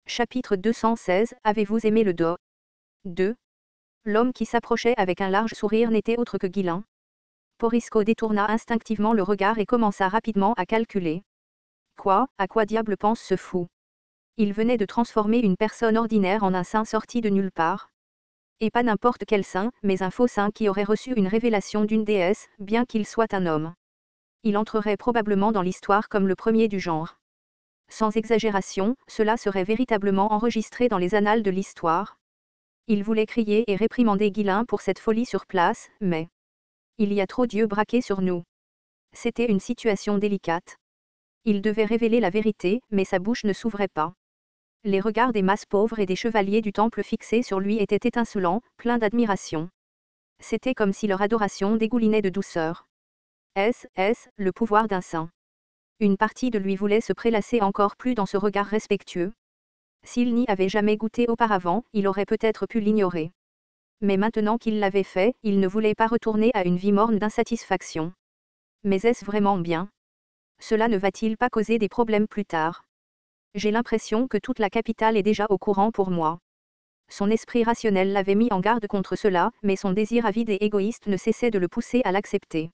Chapitre 216. Avez-vous aimé le dos 2. L'homme qui s'approchait avec un large sourire n'était autre que Guilain. Porisco détourna instinctivement le regard et commença rapidement à calculer. Quoi, à quoi diable pense ce fou? Il venait de transformer une personne ordinaire en un saint sorti de nulle part. Et pas n'importe quel saint, mais un faux saint qui aurait reçu une révélation d'une déesse, bien qu'il soit un homme. Il entrerait probablement dans l'histoire comme le premier du genre. Sans exagération, cela serait véritablement enregistré dans les annales de l'histoire. Il voulait crier et réprimander Guilain pour cette folie sur place, mais il y a trop d'yeux braqués sur nous. C'était une situation délicate. Il devait révéler la vérité, mais sa bouche ne s'ouvrait pas. Les regards des masses pauvres et des chevaliers du temple fixés sur lui étaient étincelants, pleins d'admiration. C'était comme si leur adoration dégoulinait de douceur. Est-ce le pouvoir d'un saint? Une partie de lui voulait se prélasser encore plus dans ce regard respectueux. S'il n'y avait jamais goûté auparavant, il aurait peut-être pu l'ignorer. Mais maintenant qu'il l'avait fait, il ne voulait pas retourner à une vie morne d'insatisfaction. Mais est-ce vraiment bien? Cela ne va-t-il pas causer des problèmes plus tard? J'ai l'impression que toute la capitale est déjà au courant pour moi. Son esprit rationnel l'avait mis en garde contre cela, mais son désir avide et égoïste ne cessait de le pousser à l'accepter.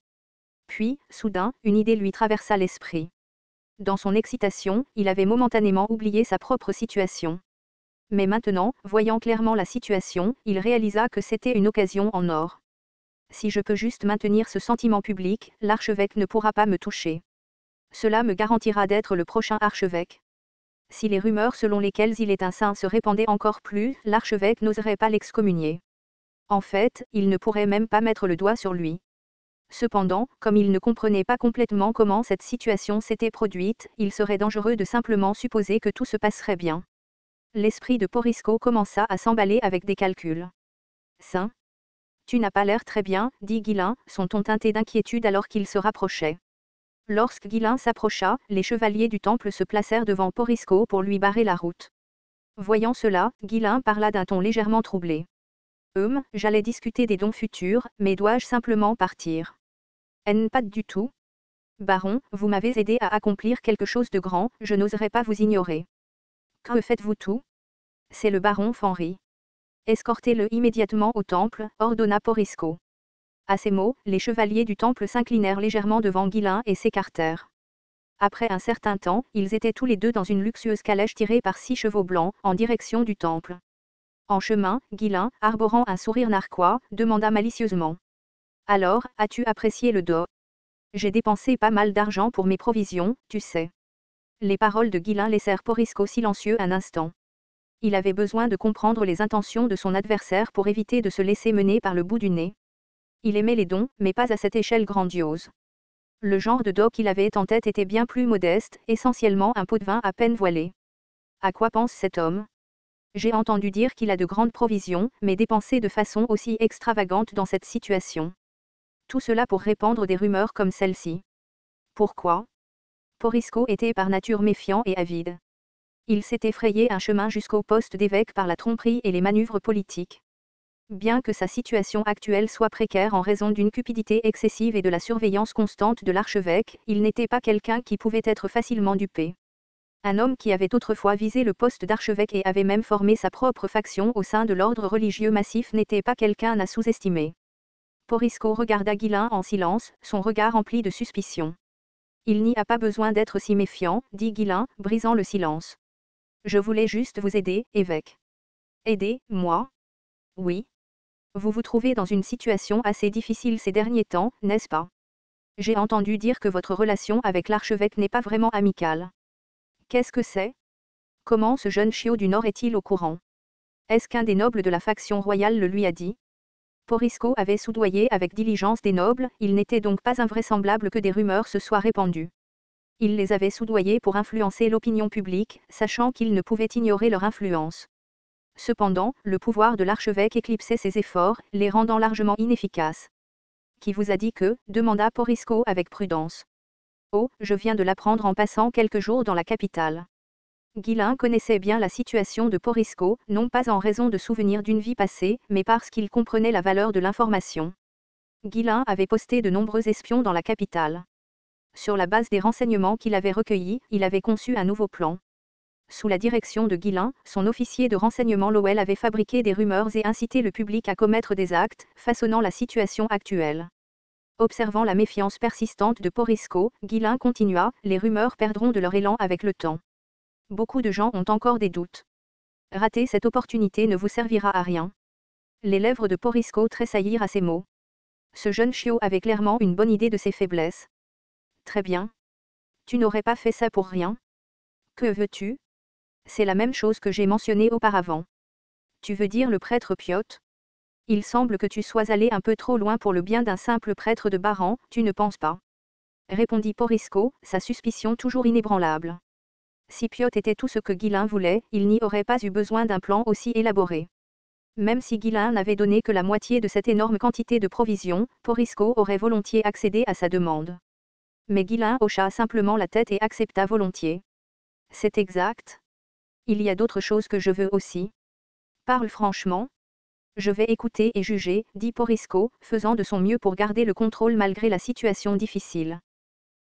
Puis, soudain, une idée lui traversa l'esprit. Dans son excitation, il avait momentanément oublié sa propre situation. Mais maintenant, voyant clairement la situation, il réalisa que c'était une occasion en or. Si je peux juste maintenir ce sentiment public, l'archevêque ne pourra pas me toucher. Cela me garantira d'être le prochain archevêque. Si les rumeurs selon lesquelles il est un saint se répandaient encore plus, l'archevêque n'oserait pas l'excommunier. En fait, il ne pourrait même pas mettre le doigt sur lui. Cependant, comme il ne comprenait pas complètement comment cette situation s'était produite, il serait dangereux de simplement supposer que tout se passerait bien. L'esprit de Porisco commença à s'emballer avec des calculs. Saint? Tu n'as pas l'air très bien, dit Guilain, son ton teinté d'inquiétude alors qu'il se rapprochait. Lorsque Guilain s'approcha, les chevaliers du temple se placèrent devant Porisco pour lui barrer la route. Voyant cela, Guilain parla d'un ton légèrement troublé. J'allais discuter des dons futurs, mais dois-je simplement partir? Pas du tout. Baron, vous m'avez aidé à accomplir quelque chose de grand, je n'oserais pas vous ignorer. Que faites-vous tout? C'est le baron Fenry. Escortez-le immédiatement au temple, ordonna Porisco. À ces mots, les chevaliers du temple s'inclinèrent légèrement devant Guilain et s'écartèrent. Après un certain temps, ils étaient tous les deux dans une luxueuse calèche tirée par 6 chevaux blancs, en direction du temple. En chemin, Guilain, arborant un sourire narquois, demanda malicieusement. Alors, as-tu apprécié le dos? J'ai dépensé pas mal d'argent pour mes provisions, tu sais. Les paroles de Guilain laissèrent Porisco silencieux un instant. Il avait besoin de comprendre les intentions de son adversaire pour éviter de se laisser mener par le bout du nez. Il aimait les dons, mais pas à cette échelle grandiose. Le genre de dos qu'il avait en tête était bien plus modeste, essentiellement un pot de vin à peine voilé. À quoi pense cet homme? J'ai entendu dire qu'il a de grandes provisions, mais dépensé de façon aussi extravagante dans cette situation. Tout cela pour répandre des rumeurs comme celle-ci. Pourquoi? Porisco était par nature méfiant et avide. Il s'était frayé un chemin jusqu'au poste d'évêque par la tromperie et les manœuvres politiques. Bien que sa situation actuelle soit précaire en raison d'une cupidité excessive et de la surveillance constante de l'archevêque, il n'était pas quelqu'un qui pouvait être facilement dupé. Un homme qui avait autrefois visé le poste d'archevêque et avait même formé sa propre faction au sein de l'ordre religieux massif n'était pas quelqu'un à sous-estimer. Porisco regarda Guilain en silence, son regard empli de suspicion. Il n'y a pas besoin d'être si méfiant, dit Guilain, brisant le silence. Je voulais juste vous aider, évêque. Aider, moi? Oui. Vous vous trouvez dans une situation assez difficile ces derniers temps, n'est-ce pas? J'ai entendu dire que votre relation avec l'archevêque n'est pas vraiment amicale. Qu'est-ce que c'est? Comment ce jeune chiot du Nord est-il au courant? Est-ce qu'un des nobles de la faction royale le lui a dit? Porisco avait soudoyé avec diligence des nobles, il n'était donc pas invraisemblable que des rumeurs se soient répandues. Il les avait soudoyés pour influencer l'opinion publique, sachant qu'il ne pouvait ignorer leur influence. Cependant, le pouvoir de l'archevêque éclipsait ses efforts, les rendant largement inefficaces. Qui vous a dit que? Demanda Porisco avec prudence. Oh, je viens de l'apprendre en passant quelques jours dans la capitale. Guilain connaissait bien la situation de Porisco, non pas en raison de souvenirs d'une vie passée, mais parce qu'il comprenait la valeur de l'information. Guilain avait posté de nombreux espions dans la capitale. Sur la base des renseignements qu'il avait recueillis, il avait conçu un nouveau plan. Sous la direction de Guillain, son officier de renseignement Lowell avait fabriqué des rumeurs et incité le public à commettre des actes, façonnant la situation actuelle. Observant la méfiance persistante de Porisco, Guillain continua, les rumeurs perdront de leur élan avec le temps. Beaucoup de gens ont encore des doutes. Rater cette opportunité ne vous servira à rien. Les lèvres de Porisco tressaillirent à ces mots. Ce jeune chiot avait clairement une bonne idée de ses faiblesses. Très bien. Tu n'aurais pas fait ça pour rien. Que veux-tu? C'est la même chose que j'ai mentionnée auparavant. Tu veux dire le prêtre Piot? Il semble que tu sois allé un peu trop loin pour le bien d'un simple prêtre de Baran, tu ne penses pas? Répondit Porisco, sa suspicion toujours inébranlable. Si Piot était tout ce que Guillain voulait, il n'y aurait pas eu besoin d'un plan aussi élaboré. Même si Guillain n'avait donné que la moitié de cette énorme quantité de provisions, Porisco aurait volontiers accédé à sa demande. Mais Guillain hocha simplement la tête et accepta volontiers. C'est exact. Il y a d'autres choses que je veux aussi. Parle franchement. Je vais écouter et juger, dit Porisco, faisant de son mieux pour garder le contrôle malgré la situation difficile.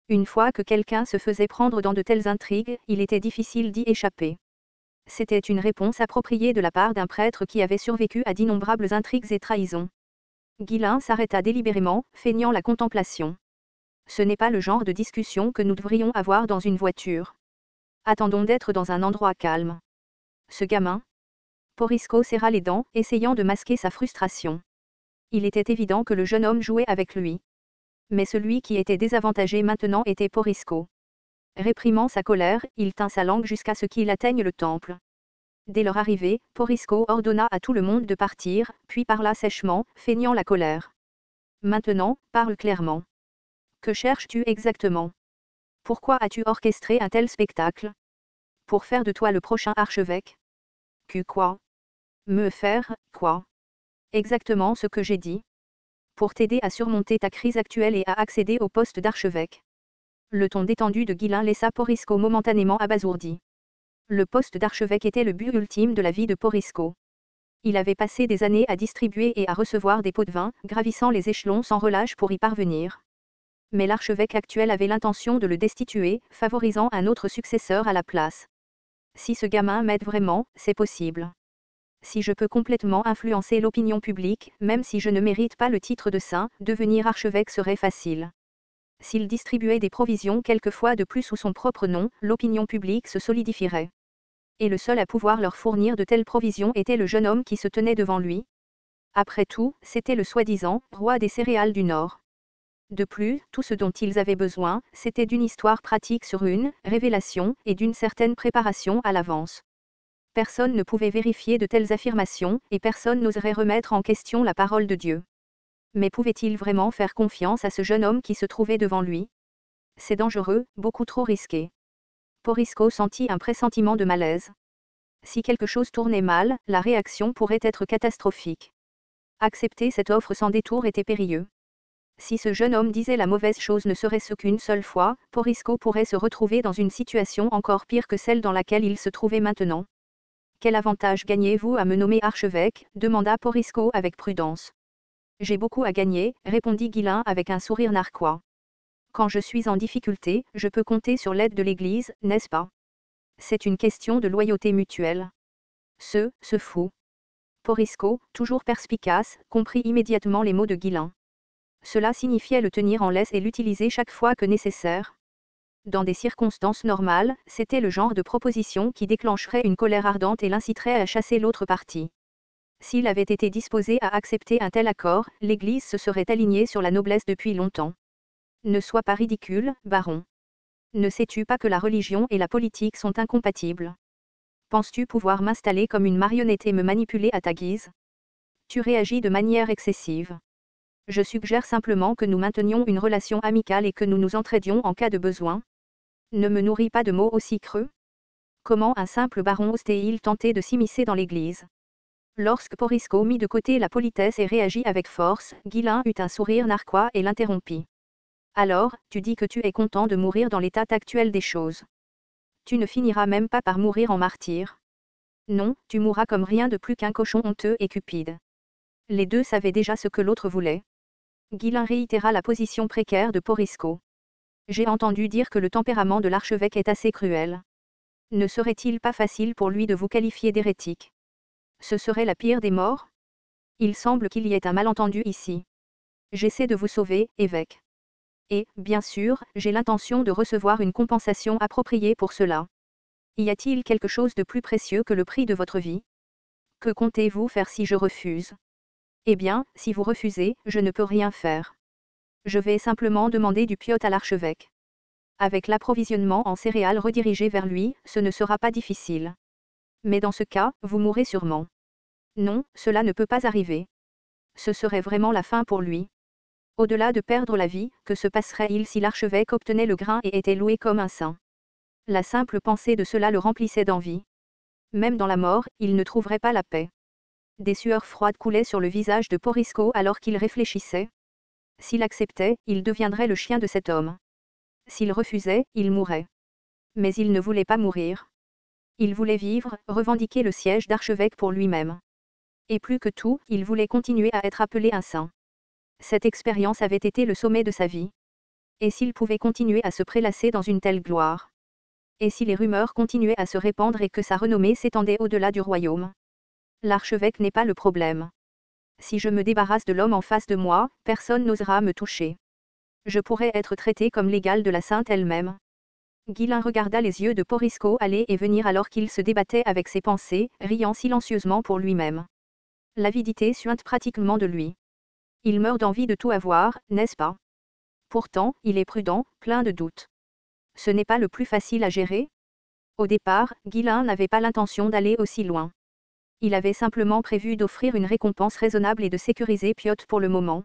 Une fois que quelqu'un se faisait prendre dans de telles intrigues, il était difficile d'y échapper. C'était une réponse appropriée de la part d'un prêtre qui avait survécu à d'innombrables intrigues et trahisons. Guillain s'arrêta délibérément, feignant la contemplation. Ce n'est pas le genre de discussion que nous devrions avoir dans une voiture. Attendons d'être dans un endroit calme. Ce gamin. Porisco serra les dents, essayant de masquer sa frustration. Il était évident que le jeune homme jouait avec lui. Mais celui qui était désavantagé maintenant était Porisco. Réprimant sa colère, il tint sa langue jusqu'à ce qu'il atteigne le temple. Dès leur arrivée, Porisco ordonna à tout le monde de partir, puis parla sèchement, feignant la colère. Maintenant, parle clairement. Que cherches-tu exactement? Pourquoi as-tu orchestré un tel spectacle? Pour faire de toi le prochain archevêque? Quoi? Me faire, quoi? Exactement ce que j'ai dit. Pour t'aider à surmonter ta crise actuelle et à accéder au poste d'archevêque. Le ton détendu de Guillain laissa Porisco momentanément abasourdi. Le poste d'archevêque était le but ultime de la vie de Porisco. Il avait passé des années à distribuer et à recevoir des pots de vin, gravissant les échelons sans relâche pour y parvenir. Mais l'archevêque actuel avait l'intention de le destituer, favorisant un autre successeur à la place. Si ce gamin m'aide vraiment, c'est possible. Si je peux complètement influencer l'opinion publique, même si je ne mérite pas le titre de saint, devenir archevêque serait facile. S'il distribuait des provisions quelquefois de plus sous son propre nom, l'opinion publique se solidifierait. Et le seul à pouvoir leur fournir de telles provisions était le jeune homme qui se tenait devant lui. Après tout, c'était le soi-disant roi des céréales du Nord. De plus, tout ce dont ils avaient besoin, c'était d'une histoire pratique sur une révélation et d'une certaine préparation à l'avance. Personne ne pouvait vérifier de telles affirmations, et personne n'oserait remettre en question la parole de Dieu. Mais pouvait-il vraiment faire confiance à ce jeune homme qui se trouvait devant lui? C'est dangereux, beaucoup trop risqué. Porisco sentit un pressentiment de malaise. Si quelque chose tournait mal, la réaction pourrait être catastrophique. Accepter cette offre sans détour était périlleux. Si ce jeune homme disait la mauvaise chose ne serait-ce qu'une seule fois, Porisco pourrait se retrouver dans une situation encore pire que celle dans laquelle il se trouvait maintenant. Quel avantage gagnez-vous à me nommer archevêque? Demanda Porisco avec prudence. J'ai beaucoup à gagner, répondit Guillain avec un sourire narquois. Quand je suis en difficulté, je peux compter sur l'aide de l'Église, n'est-ce pas? C'est une question de loyauté mutuelle. Ce fou. Porisco, toujours perspicace, comprit immédiatement les mots de Guillain. Cela signifiait le tenir en laisse et l'utiliser chaque fois que nécessaire. Dans des circonstances normales, c'était le genre de proposition qui déclencherait une colère ardente et l'inciterait à chasser l'autre partie. S'il avait été disposé à accepter un tel accord, l'Église se serait alignée sur la noblesse depuis longtemps. Ne sois pas ridicule, baron. Ne sais-tu pas que la religion et la politique sont incompatibles? Penses-tu pouvoir m'installer comme une marionnette et me manipuler à ta guise? Tu réagis de manière excessive. Je suggère simplement que nous maintenions une relation amicale et que nous nous entraidions en cas de besoin. Ne me nourris pas de mots aussi creux. Comment un simple baron osait-il tenter de s'immiscer dans l'Église? Lorsque Porisco mit de côté la politesse et réagit avec force, Guillain eut un sourire narquois et l'interrompit. Alors, tu dis que tu es content de mourir dans l'état actuel des choses. Tu ne finiras même pas par mourir en martyr. Non, tu mourras comme rien de plus qu'un cochon honteux et cupide. Les deux savaient déjà ce que l'autre voulait. Guillain réitéra la position précaire de Porisco. J'ai entendu dire que le tempérament de l'archevêque est assez cruel. Ne serait-il pas facile pour lui de vous qualifier d'hérétique? Ce serait la pire des morts? Il semble qu'il y ait un malentendu ici. J'essaie de vous sauver, évêque. Et, bien sûr, j'ai l'intention de recevoir une compensation appropriée pour cela. Y a-t-il quelque chose de plus précieux que le prix de votre vie? Que comptez-vous faire si je refuse? Eh bien, si vous refusez, je ne peux rien faire. Je vais simplement demander du piot à l'archevêque. Avec l'approvisionnement en céréales redirigé vers lui, ce ne sera pas difficile. Mais dans ce cas, vous mourrez sûrement. Non, cela ne peut pas arriver. Ce serait vraiment la fin pour lui. Au-delà de perdre la vie, que se passerait-il si l'archevêque obtenait le grain et était loué comme un saint? La simple pensée de cela le remplissait d'envie. Même dans la mort, il ne trouverait pas la paix. Des sueurs froides coulaient sur le visage de Porisco alors qu'il réfléchissait. S'il acceptait, il deviendrait le chien de cet homme. S'il refusait, il mourrait. Mais il ne voulait pas mourir. Il voulait vivre, revendiquer le siège d'archevêque pour lui-même. Et plus que tout, il voulait continuer à être appelé un saint. Cette expérience avait été le sommet de sa vie. Et s'il pouvait continuer à se prélasser dans une telle gloire? Et si les rumeurs continuaient à se répandre et que sa renommée s'étendait au-delà du royaume? L'archevêque n'est pas le problème. Si je me débarrasse de l'homme en face de moi, personne n'osera me toucher. Je pourrais être traité comme l'égal de la sainte elle-même. Guilain regarda les yeux de Porisco aller et venir alors qu'il se débattait avec ses pensées, riant silencieusement pour lui-même. L'avidité suinte pratiquement de lui. Il meurt d'envie de tout avoir, n'est-ce pas? Pourtant, il est prudent, plein de doutes. Ce n'est pas le plus facile à gérer? Au départ, Guilain n'avait pas l'intention d'aller aussi loin. Il avait simplement prévu d'offrir une récompense raisonnable et de sécuriser Piot pour le moment.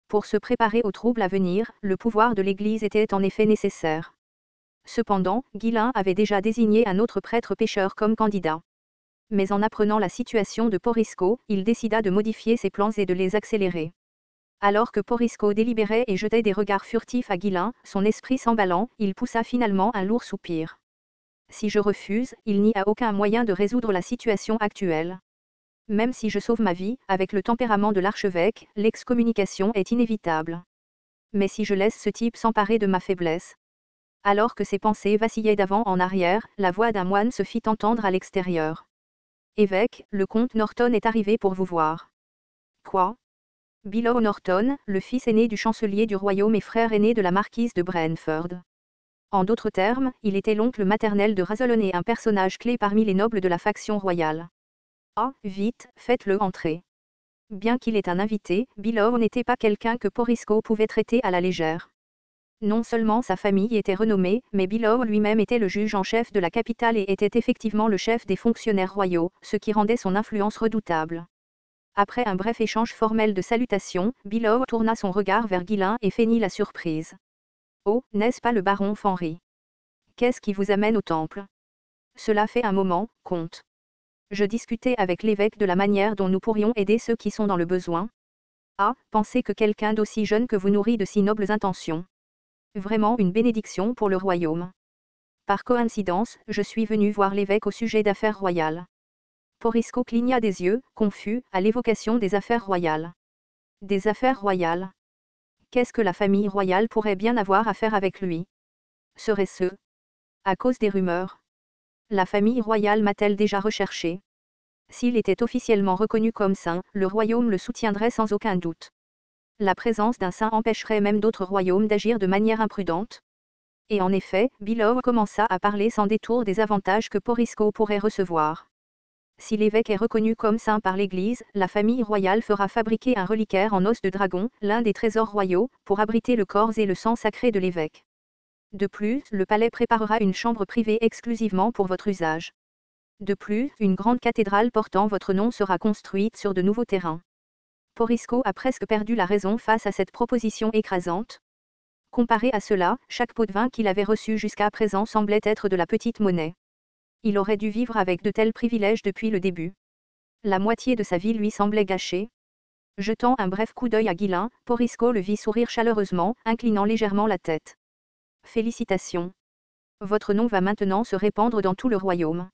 Pour se préparer aux troubles à venir, le pouvoir de l'Église était en effet nécessaire. Cependant, Guilain avait déjà désigné un autre prêtre pécheur comme candidat. Mais en apprenant la situation de Porisco, il décida de modifier ses plans et de les accélérer. Alors que Porisco délibérait et jetait des regards furtifs à Guilain, son esprit s'emballant, il poussa finalement un lourd soupir. Si je refuse, il n'y a aucun moyen de résoudre la situation actuelle. Même si je sauve ma vie, avec le tempérament de l'archevêque, l'excommunication est inévitable. Mais si je laisse ce type s'emparer de ma faiblesse? Alors que ses pensées vacillaient d'avant en arrière, la voix d'un moine se fit entendre à l'extérieur. Évêque, le comte Norton est arrivé pour vous voir. Quoi? Bilow Norton, le fils aîné du chancelier du royaume et frère aîné de la marquise de Brentford. En d'autres termes, il était l'oncle maternel de Razolon et un personnage clé parmi les nobles de la faction royale. Ah, vite, faites-le entrer. Bien qu'il ait un invité, Bilow n'était pas quelqu'un que Porisco pouvait traiter à la légère. Non seulement sa famille était renommée, mais Bilow lui-même était le juge en chef de la capitale et était effectivement le chef des fonctionnaires royaux, ce qui rendait son influence redoutable. Après un bref échange formel de salutations, Bilow tourna son regard vers Guilain et feignit la surprise. Oh, n'est-ce pas le baron Fenry? Qu'est-ce qui vous amène au temple? Cela fait un moment, comte. Je discutais avec l'évêque de la manière dont nous pourrions aider ceux qui sont dans le besoin. Ah, pensez que quelqu'un d'aussi jeune que vous nourrit de si nobles intentions. Vraiment une bénédiction pour le royaume. Par coïncidence, je suis venu voir l'évêque au sujet d'affaires royales. Porisco cligna des yeux, confus, à l'évocation des affaires royales. Des affaires royales? Qu'est-ce que la famille royale pourrait bien avoir à faire avec lui? Serait-ce à cause des rumeurs? La famille royale m'a-t-elle déjà recherché? S'il était officiellement reconnu comme saint, le royaume le soutiendrait sans aucun doute. La présence d'un saint empêcherait même d'autres royaumes d'agir de manière imprudente. Et en effet, Bilow commença à parler sans détour des avantages que Porisco pourrait recevoir. Si l'évêque est reconnu comme saint par l'Église, la famille royale fera fabriquer un reliquaire en os de dragon, l'un des trésors royaux, pour abriter le corps et le sang sacré de l'évêque. De plus, le palais préparera une chambre privée exclusivement pour votre usage. De plus, une grande cathédrale portant votre nom sera construite sur de nouveaux terrains. Porisco a presque perdu la raison face à cette proposition écrasante. Comparé à cela, chaque pot de vin qu'il avait reçu jusqu'à présent semblait être de la petite monnaie. Il aurait dû vivre avec de tels privilèges depuis le début. La moitié de sa vie lui semblait gâchée. Jetant un bref coup d'œil à Guilain, Porisco le vit sourire chaleureusement, inclinant légèrement la tête. Félicitations. Votre nom va maintenant se répandre dans tout le royaume.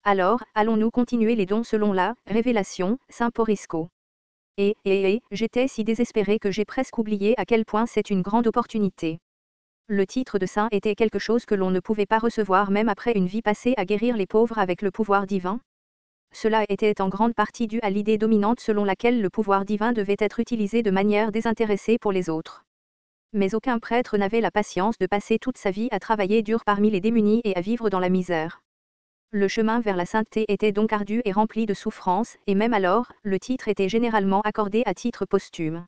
Alors, allons-nous continuer les dons selon la révélation, Saint Porisco. J'étais si désespéré que j'ai presque oublié à quel point c'est une grande opportunité. Le titre de saint était quelque chose que l'on ne pouvait pas recevoir même après une vie passée à guérir les pauvres avec le pouvoir divin. Cela était en grande partie dû à l'idée dominante selon laquelle le pouvoir divin devait être utilisé de manière désintéressée pour les autres. Mais aucun prêtre n'avait la patience de passer toute sa vie à travailler dur parmi les démunis et à vivre dans la misère. Le chemin vers la sainteté était donc ardu et rempli de souffrances, et même alors, le titre était généralement accordé à titre posthume.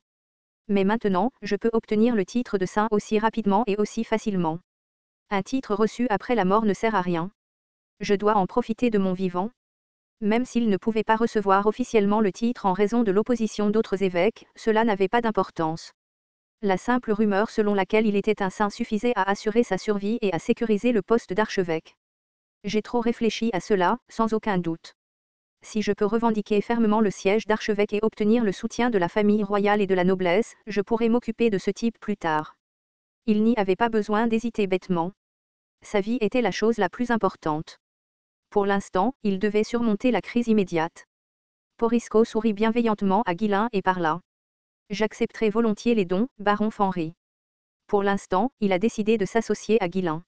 Mais maintenant, je peux obtenir le titre de saint aussi rapidement et aussi facilement. Un titre reçu après la mort ne sert à rien. Je dois en profiter de mon vivant. Même s'il ne pouvait pas recevoir officiellement le titre en raison de l'opposition d'autres évêques, cela n'avait pas d'importance. La simple rumeur selon laquelle il était un saint suffisait à assurer sa survie et à sécuriser le poste d'archevêque. J'ai trop réfléchi à cela, sans aucun doute. Si je peux revendiquer fermement le siège d'archevêque et obtenir le soutien de la famille royale et de la noblesse, je pourrai m'occuper de ce type plus tard. Il n'y avait pas besoin d'hésiter bêtement. Sa vie était la chose la plus importante. Pour l'instant, il devait surmonter la crise immédiate. Porisco sourit bienveillamment à Guillain et parla. J'accepterai volontiers les dons, baron Fenry. Pour l'instant, il a décidé de s'associer à Guillain.